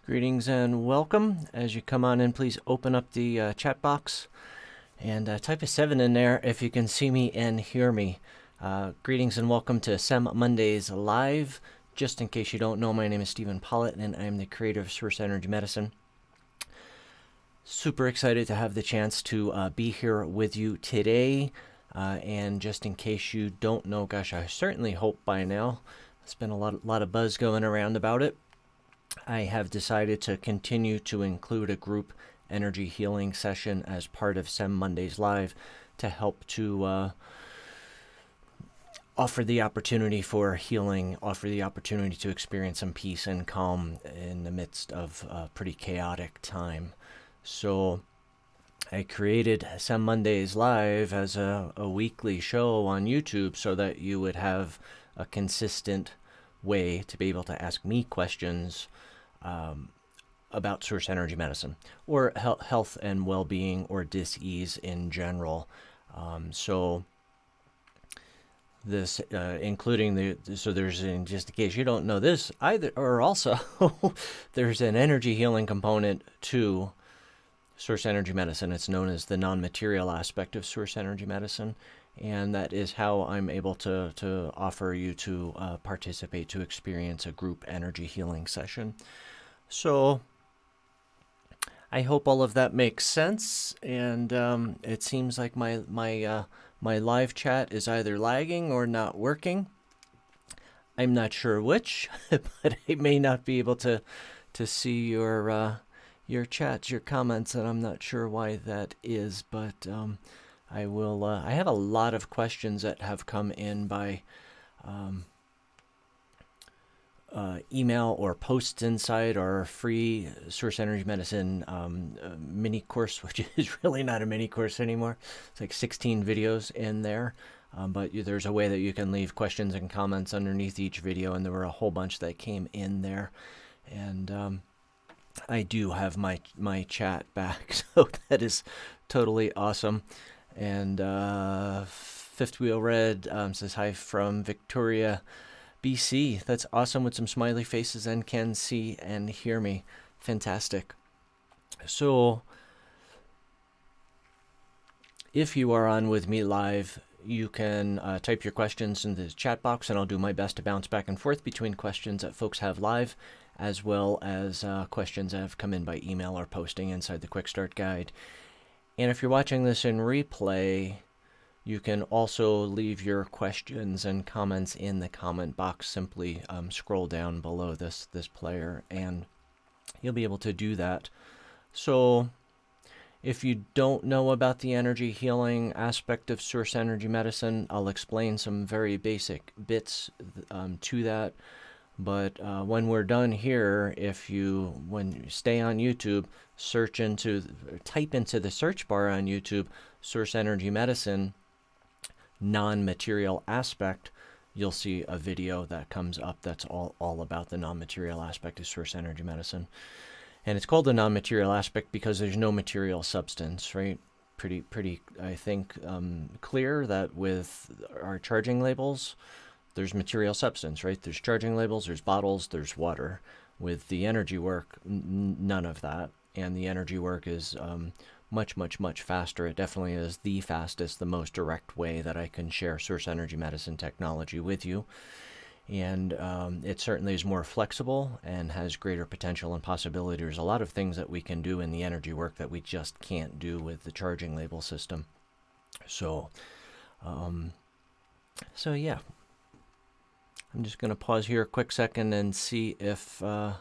Greetings and welcome. As you come on in, please open up the chat box and type a 7 in there if you can see me and hear me. Greetings and welcome to SEM Mondays Live. Just in case you don't know, my name is Stephen Pollitt and I'm the creator of Source-Energy-Medicine. Super excited to have the chance to be here with you today. And just in case you don't know, gosh, I certainly hope by now, there's been a lot of buzz going around about it. I have decided to continue to include a group energy healing session as part of SEM Mondays Live to help to offer the opportunity for healing, offer the opportunity to experience some peace and calm in the midst of a pretty chaotic time. So I created SEM Mondays Live as a weekly show on YouTube so that you would have a consistent way to be able to ask me questions about source energy medicine or health and well-being or dis-ease in general. So this, including so there's, just in case you don't know this either, or also there's an energy healing component to source energy medicine. It's known as the non-material aspect of source energy medicine. And that is how I'm able to offer you to participate, to experience a group energy healing session. So I hope all of that makes sense. And it seems like my live chat is either lagging or not working. I'm not sure which, but I may not be able to see your chats, your comments, and I'm not sure why that is, but I will. I have a lot of questions that have come in by email or posts inside our free Source Energy Medicine mini course, which is really not a mini course anymore. It's like 16 videos in there, but there's a way that you can leave questions and comments underneath each video, and there were a whole bunch that came in there, and I do have my chat back, so that is totally awesome. And Fifth Wheel Red says hi from Victoria, BC. That's awesome, with some smiley faces and can see and hear me. Fantastic. So if you are on with me live, you can type your questions in the chat box, and I'll do my best to bounce back and forth between questions that folks have live, as well as questions that have come in by email or posting inside the Quick Start Guide. And if you're watching this in replay, you can also leave your questions and comments in the comment box. Simply scroll down below this player, and you'll be able to do that. So if you don't know about the energy healing aspect of source energy medicine, I'll explain some very basic bits to that. But when we're done here, when you stay on YouTube, type into the search bar on YouTube, Source Energy Medicine, non-material aspect, you'll see a video that comes up that's all about the non-material aspect of source energy medicine. And it's called the non-material aspect because there's no material substance, right? Pretty, I think, clear that with our charging labels, there's material substance, right? There's charging labels, there's bottles, there's water. With the energy work, none of that. And the energy work is much faster. It definitely is the fastest, the most direct way that I can share source energy medicine technology with you. And it certainly is more flexible and has greater potential and possibility. There's a lot of things that we can do in the energy work that we just can't do with the charging label system. So yeah. I'm just going to pause here a quick second and see if I'm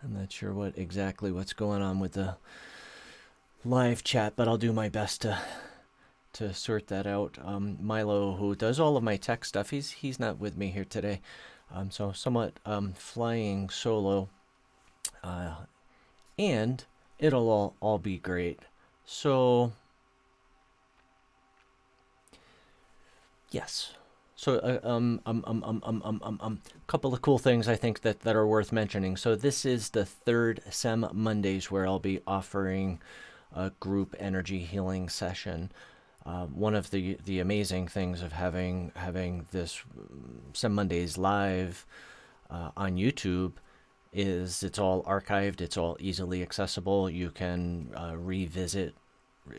not sure what's going on with the live chat, but I'll do my best to sort that out. Milo, who does all of my tech stuff, he's not with me here today, so somewhat flying solo, and it'll all be great. So yes. So a couple of cool things I think that are worth mentioning. So this is the third SEM Mondays where I'll be offering a group energy healing session. One of the amazing things of having this SEM Mondays Live on YouTube is it's all archived, it's all easily accessible. You can revisit,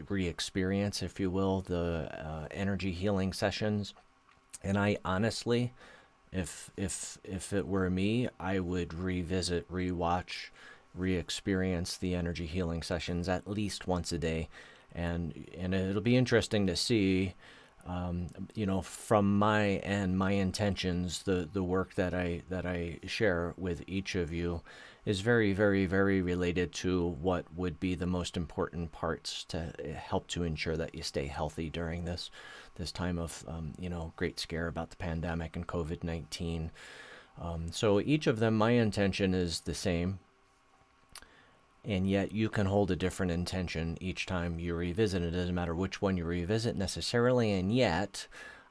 re-experience, if you will, the energy healing sessions. And I honestly, if it were me, I would revisit, rewatch, re-experience the energy healing sessions at least once a day, and it'll be interesting to see, from my end, my intentions, the work that I share with each of you is very, very, very related to what would be the most important parts to help to ensure that you stay healthy during this time of great scare about the pandemic and COVID-19. So each of them, my intention is the same, and yet you can hold a different intention each time you revisit it. It doesn't matter which one you revisit necessarily, and yet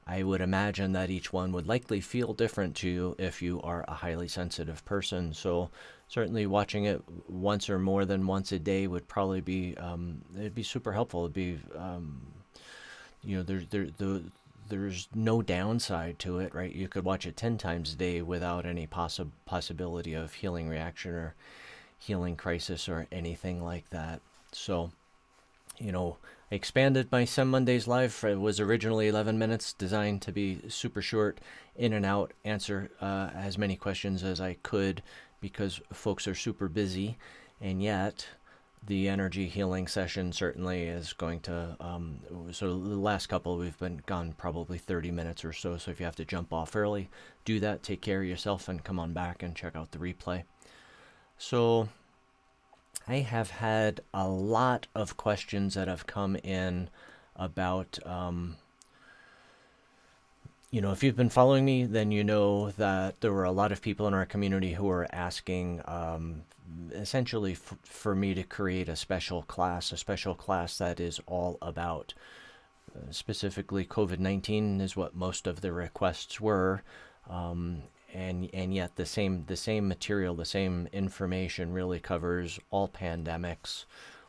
I would imagine that each one would likely feel different to you if you are a highly sensitive person. So certainly watching it once or more than once a day would probably be, it'd be super helpful. It'd be, there's no downside to it, right? You could watch it 10 times a day without any possibility of healing reaction or healing crisis or anything like that. So, I expanded my SEM Mondays Live. It was originally 11 minutes, designed to be super short, in and out, answer as many questions as I could because folks are super busy. And yet, the energy healing session certainly is going to, so the last couple we've been gone probably 30 minutes or so. So if you have to jump off early, do that, take care of yourself, and come on back and check out the replay. So I have had a lot of questions that have come in about, if you've been following me, then you know that there were a lot of people in our community who were asking essentially for me to create a special class that is all about specifically COVID-19 is what most of the requests were. And yet the same material, the same information really covers all pandemics,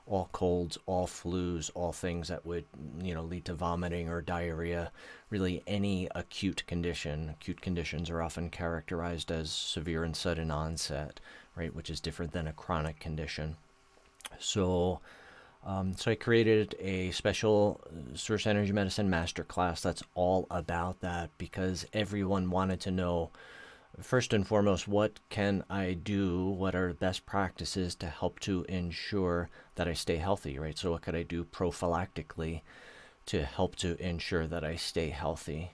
all colds, all flus, all things that would, lead to vomiting or diarrhea, really any acute condition. Acute conditions are often characterized as severe and sudden onset, right, which is different than a chronic condition. So I created a special Source Energy Medicine Masterclass that's all about that because everyone wanted to know, first and foremost, what can I do? What are best practices to help to ensure that I stay healthy, right? So what could I do prophylactically to help to ensure that I stay healthy?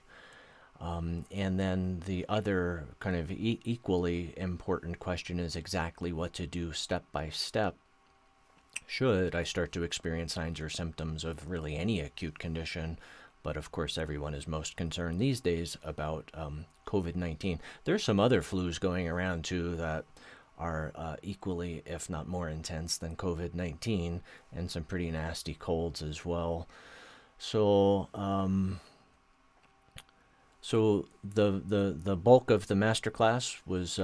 And then the other kind of equally important question is exactly what to do step by step should I start to experience signs or symptoms of really any acute condition. But of course, everyone is most concerned these days about COVID-19. There's some other flus going around too that are equally, if not more intense than COVID-19, and some pretty nasty colds as well. So, the bulk of the masterclass was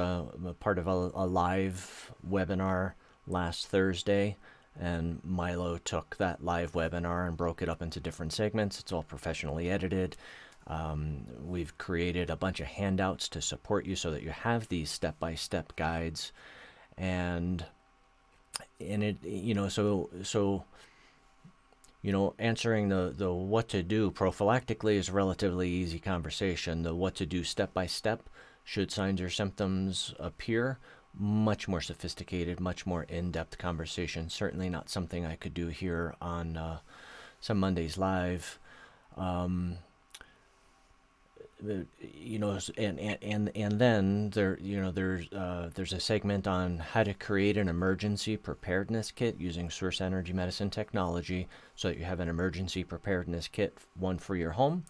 part of a live webinar last Thursday. And Milo took that live webinar and broke it up into different segments. It's all professionally edited. We've created a bunch of handouts to support you so that you have these step-by-step guides. And it, answering the what to do prophylactically is a relatively easy conversation. The what to do step-by-step, should signs or symptoms appear, much more sophisticated, much more in-depth conversation. Certainly not something I could do here on SEM Mondays Live. And then there's a segment on how to create an emergency preparedness kit using Source Energy Medicine technology, so that you have an emergency preparedness kit, one for your home,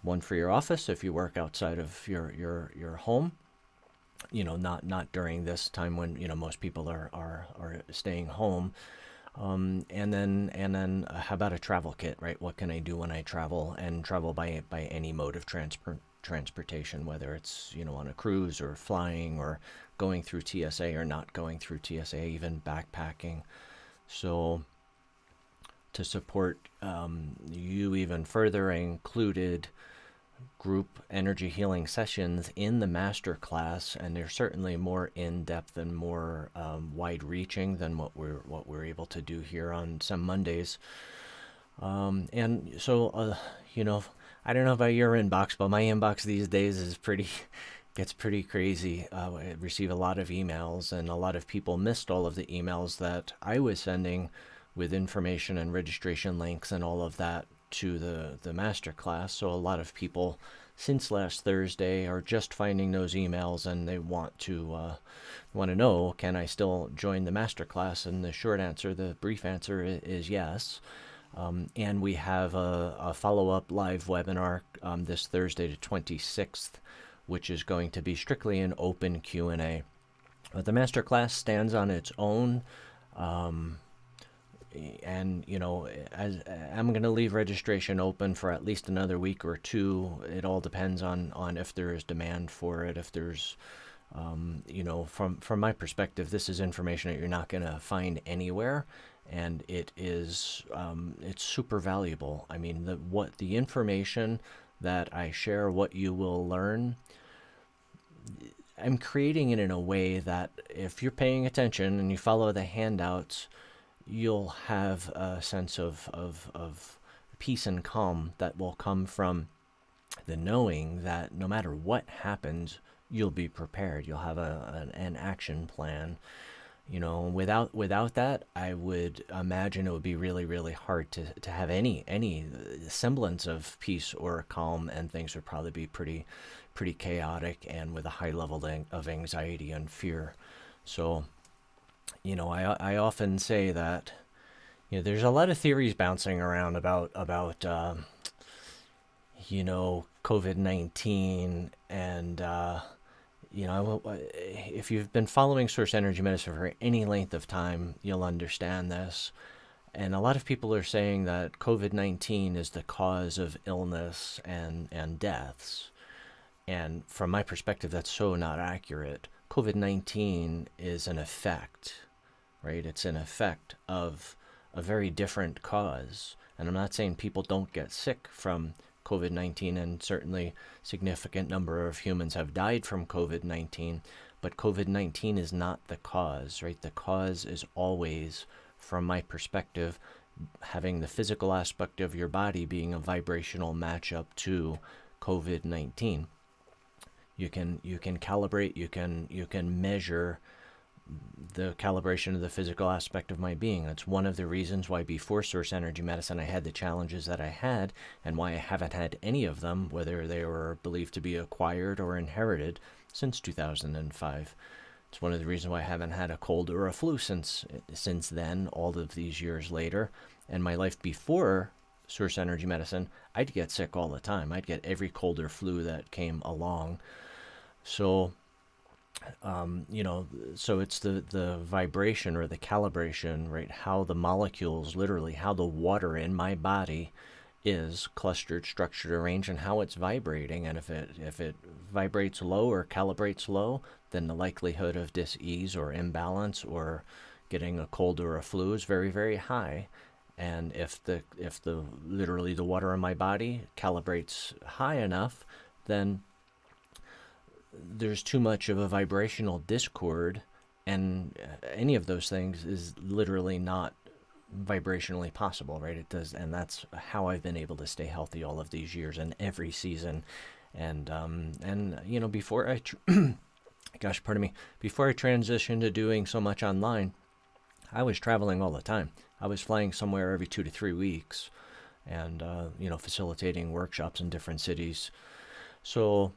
one for your office if you work outside of your home. Not during this time when most people are staying home. And then how about a travel kit, right? What can I do when I travel and travel by any mode of transportation, whether it's on a cruise or flying or going through TSA or not going through TSA, even backpacking. So to support you even further, I included group energy healing sessions in the Masterclass, and they're certainly more in-depth and more wide-reaching than what we're able to do here on some Mondays. And so, I don't know about your inbox, but my inbox these days is gets pretty crazy. I receive a lot of emails, and a lot of people missed all of the emails that I was sending with information and registration links and all of that to the Masterclass. So a lot of people since last Thursday are just finding those emails, and they want to know, can I still join the Masterclass? And the short answer, the brief answer is yes. And we have a follow-up live webinar this Thursday, the 26th, which is going to be strictly an open Q&A. But the Masterclass stands on its own. And, as I'm going to leave registration open for at least another week or two. It all depends on if there is demand for it, if there's, from my perspective, this is information that you're not going to find anywhere. And it is, it's super valuable. I mean, the information that I share, what you will learn, I'm creating it in a way that if you're paying attention and you follow the handouts, you'll have a sense of peace and calm that will come from the knowing that no matter what happens, you'll be prepared. You'll have an action plan. Without that, I would imagine it would be really, really hard to have any semblance of peace or calm, and things would probably be pretty chaotic and with a high level of anxiety and fear. So, I often say that, there's a lot of theories bouncing around about COVID-19 and, if you've been following Source Energy Medicine for any length of time, you'll understand this. And a lot of people are saying that COVID-19 is the cause of illness and deaths. And from my perspective, that's so not accurate. COVID-19 is an effect, right? It's an effect of a very different cause. And I'm not saying people don't get sick from COVID-19, and certainly significant number of humans have died from COVID-19, but COVID-19 is not the cause, right? The cause is always, from my perspective, having the physical aspect of your body being a vibrational matchup to COVID-19. You can calibrate, you can measure the calibration of the physical aspect of my being. That's one of the reasons why before Source Energy Medicine I had the challenges that I had, and why I haven't had any of them, whether they were believed to be acquired or inherited, since 2005. It's one of the reasons why I haven't had a cold or a flu since then, all of these years later. And my life before Source Energy Medicine, I'd get sick all the time. I'd get every cold or flu that came along. So so it's the vibration or the calibration, right? How the molecules, literally how the water in my body is clustered, structured, arranged, and how it's vibrating. And if it vibrates low or calibrates low, then the likelihood of dis-ease or imbalance or getting a cold or a flu is very, very high. And if the literally the water in my body calibrates high enough, then there's too much of a vibrational discord, and any of those things is literally not vibrationally possible, right? It does, and that's how I've been able to stay healthy all of these years and every season. And before I before I transitioned to doing so much online, I was traveling all the time. I was flying somewhere every 2 to 3 weeks, and facilitating workshops in different cities. So,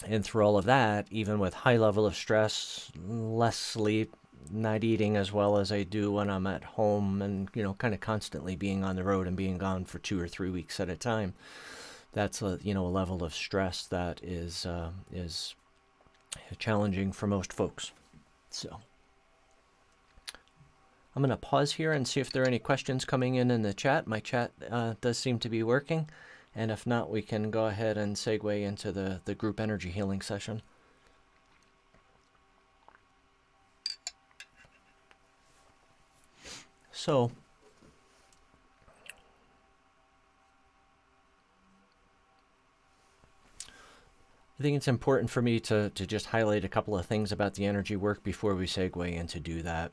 and through all of that, even with high level of stress, less sleep, not eating as well as I do when I'm at home, and kind of constantly being on the road and being gone for 2 or 3 weeks at a time, that's a level of stress that is challenging for most folks. So I'm going to pause here and see if there are any questions coming in the chat. My chat does seem to be working. And if not, we can go ahead and segue into the group energy healing session. So, I think it's important for me to just highlight a couple of things about the energy work before we segue into do that.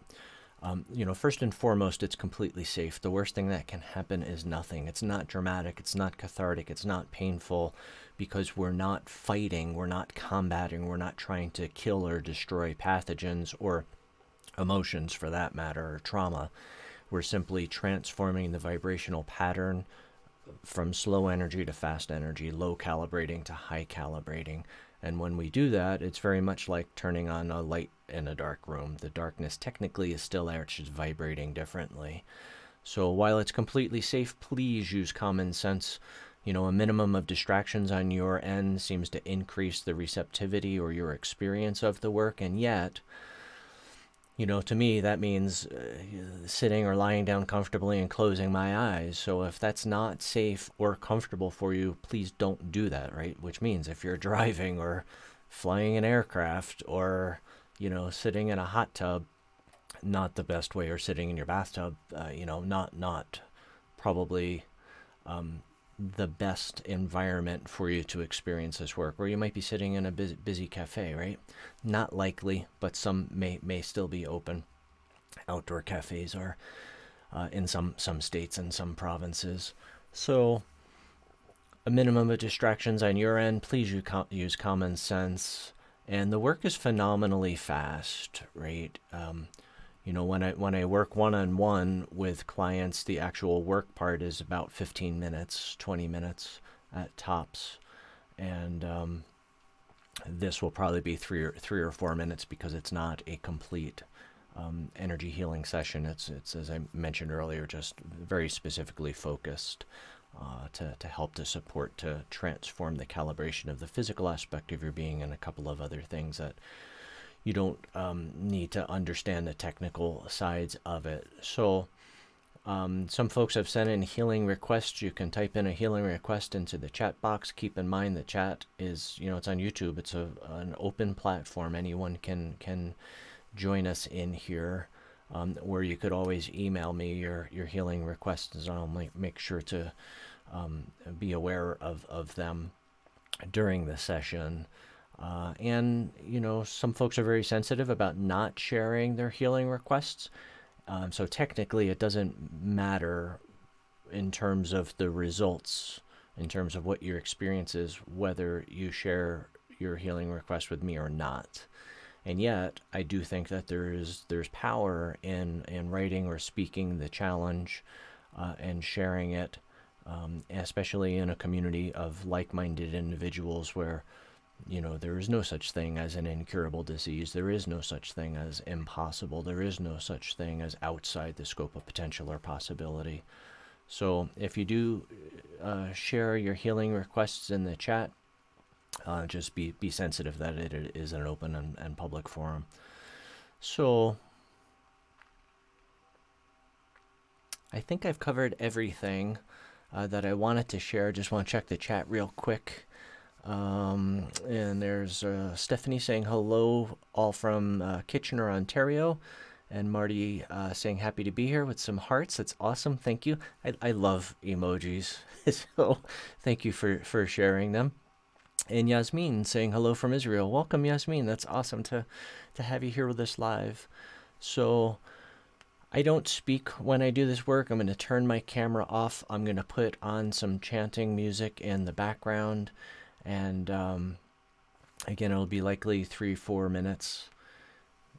First and foremost, it's completely safe. The worst thing that can happen is nothing. It's not dramatic. It's not cathartic. It's not painful, because we're not fighting. We're not combating. We're not trying to kill or destroy pathogens or emotions, for that matter, or trauma. We're simply transforming the vibrational pattern from slow energy to fast energy, low calibrating to high calibrating. And when we do that, it's very much like turning on a light in a dark room. The darkness technically is still there, it's just vibrating differently. So while it's completely safe, please use common sense. A minimum of distractions on your end seems to increase the receptivity or your experience of the work, and yet, to me, that means sitting or lying down comfortably and closing my eyes. So if that's not safe or comfortable for you, please don't do that, right? Which means if you're driving or flying an aircraft or, sitting in a hot tub, not the best way, or sitting in your bathtub, not probably the best environment for you to experience this work. Or you might be sitting in a busy cafe, right? Not likely, but some may still be open. Outdoor cafes are in some states and some provinces. So a minimum of distractions on your end. Please use common sense. And the work is phenomenally fast, right? When I work one-on-one with clients, the actual work part is about 15 minutes, 20 minutes at tops. And this will probably be three or 4 minutes, because it's not a complete energy healing session. It's, as I mentioned earlier, just very specifically focused to help, to support, to transform the calibration of the physical aspect of your being, and a couple of other things that you don't need to understand the technical sides of it. So some folks have sent in healing requests. You can type in a healing request into the chat box. Keep in mind the chat is, it's on YouTube. It's an open platform. Anyone can join us in here, where you could always email me your healing requests, and I'll make sure to be aware of them during the session. And some folks are very sensitive about not sharing their healing requests. So technically it doesn't matter in terms of the results, in terms of what your experience is, whether you share your healing request with me or not. And yet I do think that there's power in writing or speaking the challenge and sharing it, especially in a community of like-minded individuals where there is no such thing as an incurable disease. There is no such thing as impossible. There is no such thing as outside the scope of potential or possibility. So if you do share your healing requests in the chat, just be sensitive that it is an open and public forum. So I think I've covered everything that I wanted to share. Just want to check the chat real quick. And there's Stephanie saying hello, all from Kitchener, Ontario, and Marty saying happy to be here with some hearts. That's awesome. Thank you. I love emojis, so thank you for sharing them. And Yasmin saying hello from Israel. Welcome, Yasmin. That's awesome to have you here with us live. So I don't speak when I do this work. I'm going to turn my camera off. I'm going to put on some chanting music in the background. And again, it'll be likely 3-4 minutes.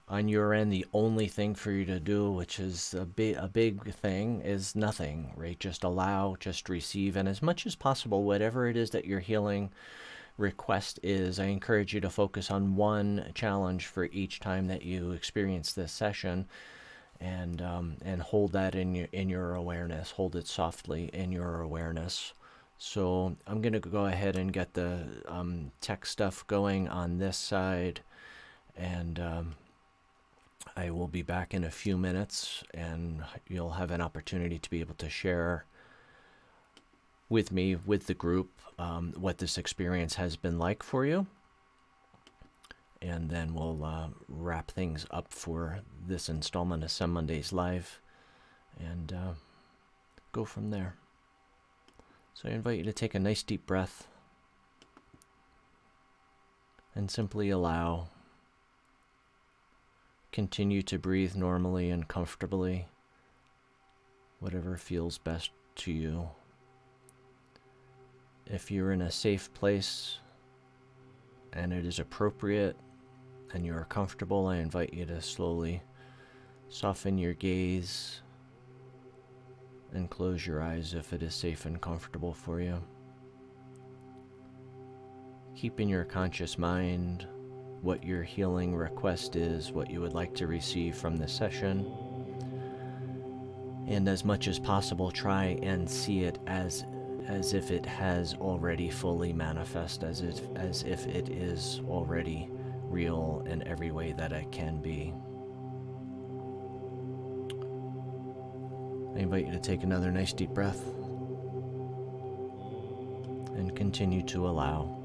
On your end, the only thing for you to do, which is a big thing, is nothing, right? Just allow, just receive, and as much as possible, whatever it is that your healing request is, I encourage you to focus on one challenge for each time that you experience this session, and hold that in your awareness. Hold it softly in your awareness. So I'm going to go ahead and get the tech stuff going on this side, and I will be back in a few minutes, and you'll have an opportunity to be able to share with me, with the group, what this experience has been like for you. And then we'll wrap things up for this installment of SEM Mondays Live, and go from there. So I invite you to take a nice deep breath. And simply allow. Continue to breathe normally and comfortably, whatever feels best to you. If you're in a safe place and it is appropriate and you are comfortable, I invite you to slowly soften your gaze and close your eyes if it is safe and comfortable for you. Keep in your conscious mind what your healing request is, what you would like to receive from this session. And as much as possible, try and see it as if it has already fully manifest, as if it is already real in every way that it can be. I invite you to take another nice deep breath and continue to allow.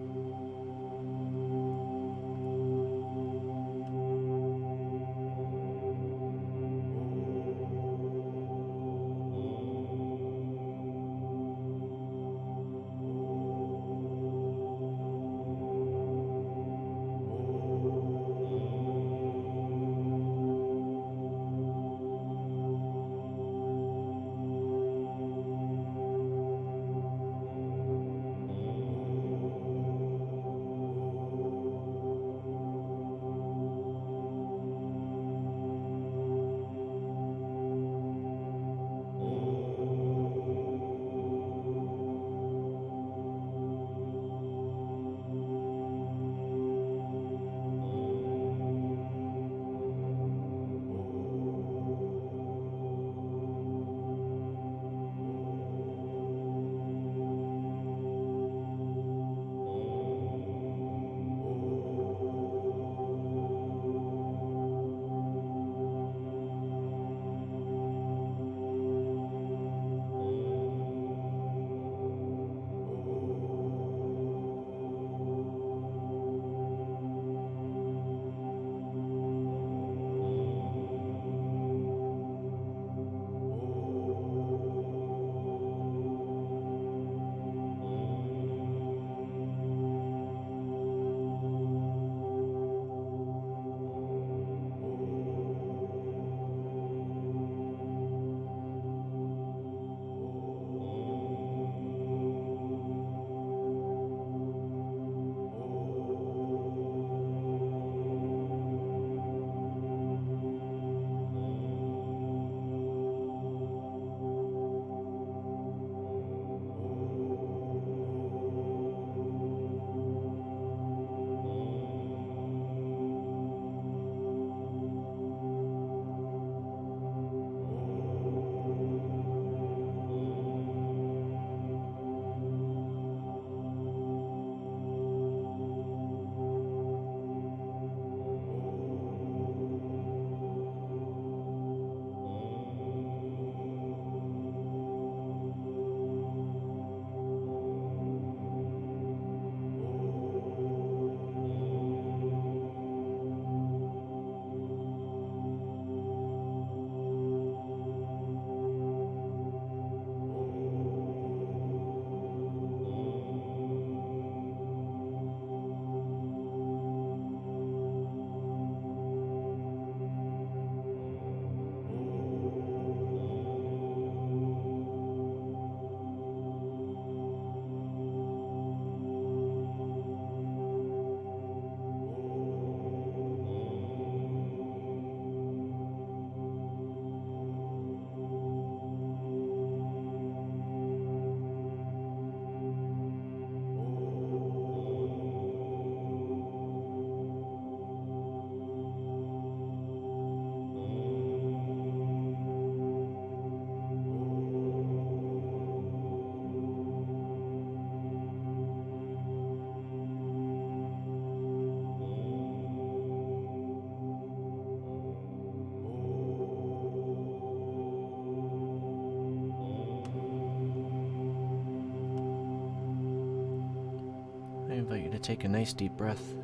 I invite you to take a nice deep breath.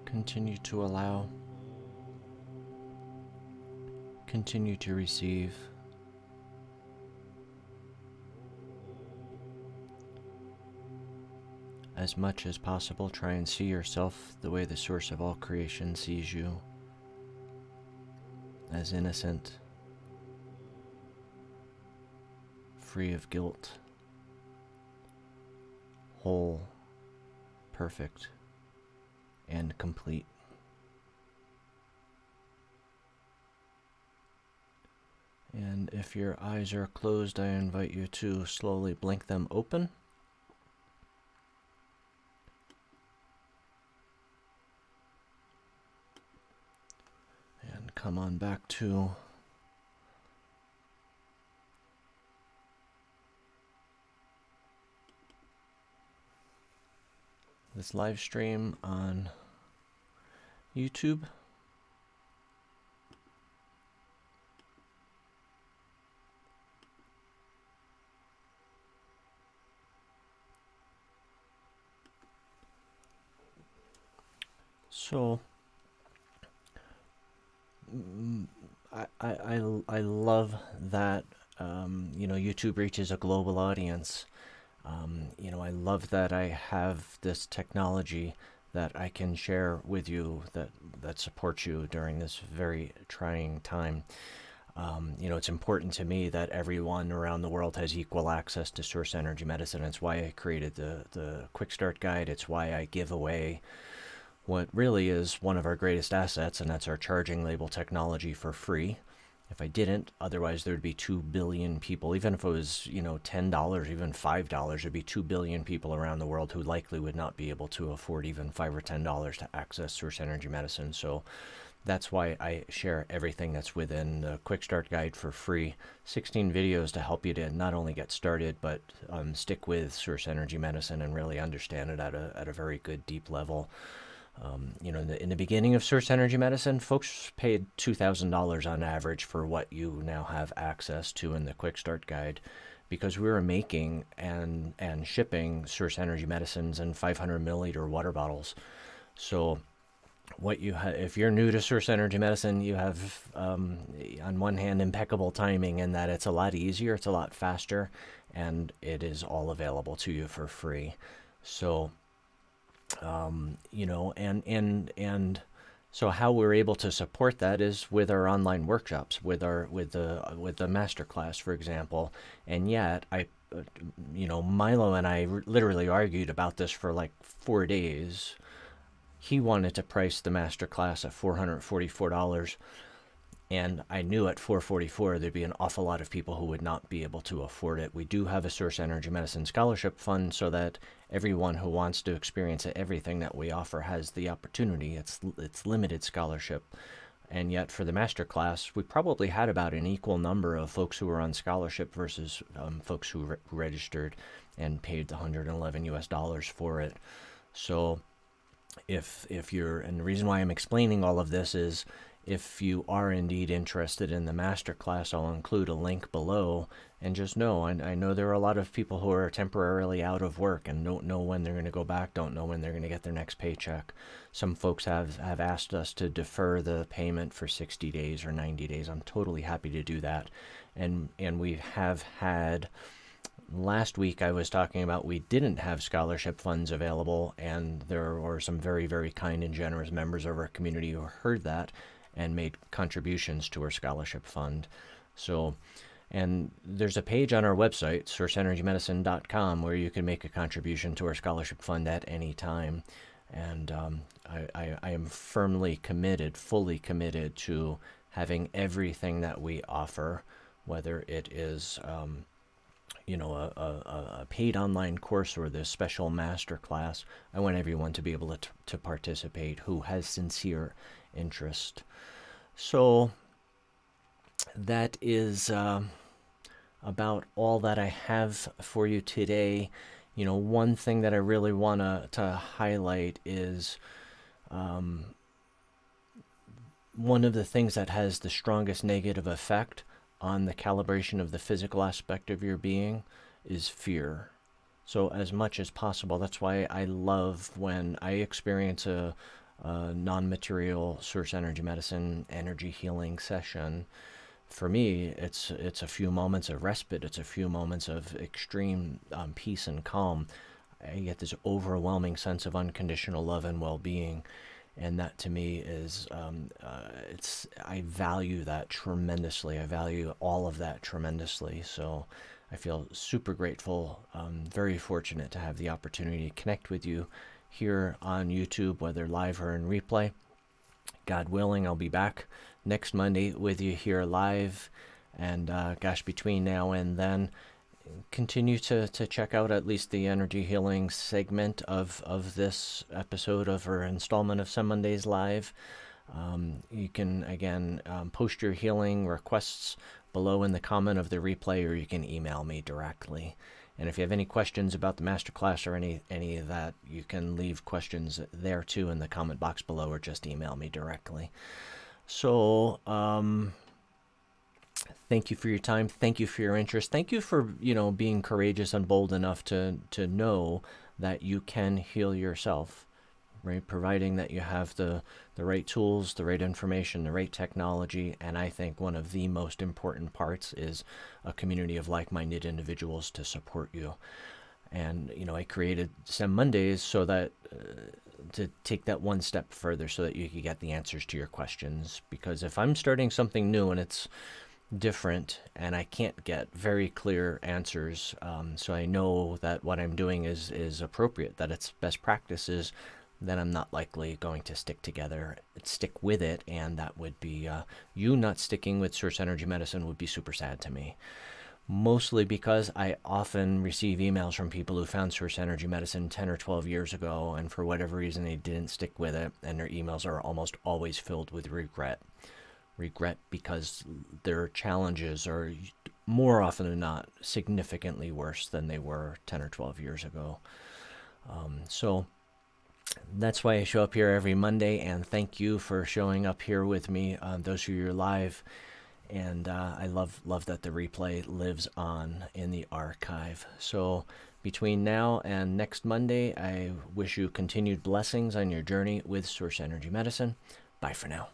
Continue to allow. Continue to receive. as much as possible, try and see yourself the way the source of all creation sees you, as innocent, free of guilt, whole, perfect, and complete. And if your eyes are closed, I invite you to slowly blink them open. And come on back to this live stream on YouTube. So I love that YouTube reaches a global audience. I love that I have this technology that I can share with you that supports you during this very trying time. It's important to me that everyone around the world has equal access to source energy medicine. It's why I created the Quick Start Guide. It's why I give away what really is one of our greatest assets, and that's our charging label technology for free. If I didn't, otherwise there'd be 2 billion people. Even if it was, $10, even $5, there'd be 2 billion people around the world who likely would not be able to afford even $5 or $10 to access source energy medicine. So that's why I share everything that's within the Quick Start Guide for free. 16 videos to help you to not only get started, but stick with source energy medicine and really understand it at a very good, deep level. In the beginning of source energy medicine, folks paid $2,000 on average for what you now have access to in the Quick Start Guide, because we were making and shipping source energy medicines in 500 milliliter water bottles. So what you if you're new to source energy medicine, you have on one hand impeccable timing in that it's a lot easier, it's a lot faster, and it is all available to you for free. So so how we're able to support that is with our online workshops, with the Masterclass, for example. And yet Milo and I literally argued about this for like 4 days. He wanted to price the Masterclass at $444. And I knew at $444 there'd be an awful lot of people who would not be able to afford it. We do have a Source Energy Medicine Scholarship Fund so that everyone who wants to experience everything that we offer has the opportunity. It's limited scholarship. And yet for the Masterclass, we probably had about an equal number of folks who were on scholarship versus folks who registered and paid the $111 for it. So if you're, and the reason why I'm explaining all of this is, if you are indeed interested in the Masterclass, I'll include a link below. And just know, I know there are a lot of people who are temporarily out of work and don't know when they're going to go back, don't know when they're going to get their next paycheck. Some folks have asked us to defer the payment for 60 days or 90 days. I'm totally happy to do that. And we have had, last week I was talking about we didn't have scholarship funds available, and there were some very, very kind and generous members of our community who heard that and made contributions to our scholarship fund. So, and there's a page on our website, sourceenergymedicine.com, where you can make a contribution to our scholarship fund at any time. And I am firmly committed, fully committed to having everything that we offer, whether it is a paid online course or this special master class. I want everyone to be able to participate who has sincere interest. So that is about all that I have for you today. One thing that I really want to highlight is one of the things that has the strongest negative effect on the calibration of the physical aspect of your being is fear. So as much as possible, that's why I love when I experience a non-material source energy medicine energy healing session. For me, it's a few moments of respite. It's a few moments of extreme peace and calm. I get this overwhelming sense of unconditional love and well-being. And that to me is, I value that tremendously. I value all of that tremendously. So I feel super grateful, very fortunate to have the opportunity to connect with you here on YouTube, whether live or in replay. God willing, I'll be back next Monday with you here live. And gosh, between now and then, continue to check out at least the energy healing segment of this episode of our installment of SEM Mondays Live. You can, again, post your healing requests below in the comment of the replay, or you can email me directly. And if you have any questions about the Masterclass or any of that, you can leave questions there too in the comment box below, or just email me directly. So, thank you for your time. Thank you for your interest. Thank you for, being courageous and bold enough to know that you can heal yourself, right? Providing that you have the right tools, the right information, the right technology. And I think one of the most important parts is a community of like-minded individuals to support you. And, I created SEM Mondays so that to take that one step further so that you can get the answers to your questions. Because if I'm starting something new and it's different and I can't get very clear answers, so I know that what I'm doing is appropriate, that it's best practices, then I'm not likely going to stick with it, and that would be you not sticking with Source Energy Medicine would be super sad to me. Mostly because I often receive emails from people who found Source Energy Medicine 10 or 12 years ago, and for whatever reason they didn't stick with it, and their emails are almost always filled with regret because their challenges are more often than not significantly worse than they were 10 or 12 years ago. So that's why I show up here every Monday, and thank you for showing up here with me, those who are live. And I love that the replay lives on in the archive. So between now and next Monday, I wish you continued blessings on your journey with Source Energy Medicine. Bye for now.